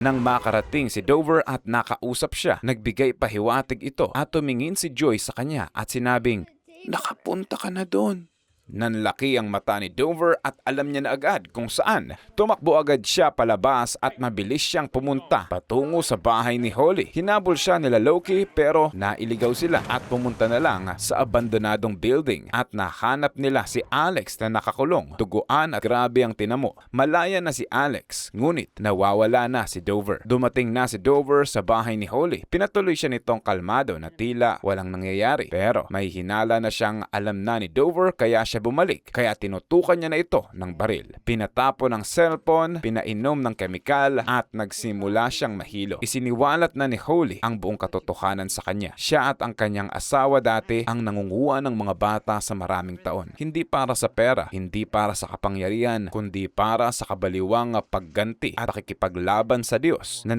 Nang makarating si Dover at nakausap siya, nagbigay pahiwatig ito at tumingin si Joy sa kanya at sinabing, "Nakapunta ka na doon." Nanlaki ang mata ni Dover at alam niya na agad kung saan. Tumakbo agad siya palabas at mabilis siyang pumunta patungo sa bahay ni Holly. Hinabol siya nila Loki pero nailigaw sila at pumunta na lang sa abandonadong building at nahanap nila si Alex na nakakulong. Tuguan at grabe ang tinamo. Malaya na si Alex, ngunit nawawala na si Dover. Dumating na si Dover sa bahay ni Holly. Pinatuloy siya nitong kalmado na tila walang nangyayari. Pero may hinala na siyang alam na ni Dover kaya siya bumalik, kaya tinutukan niya na ito ng baril. Pinatapon ng cellphone, pinainom ng kemikal at nagsimula siyang mahilo. Isiniwalat na ni Holly ang buong katotohanan sa kanya. Siya at ang kanyang asawa dati ang nangunguha ng mga bata sa maraming taon. Hindi para sa pera, hindi para sa kapangyarihan, kundi para sa kabaliwang pagganti at pakikipaglaban sa Diyos na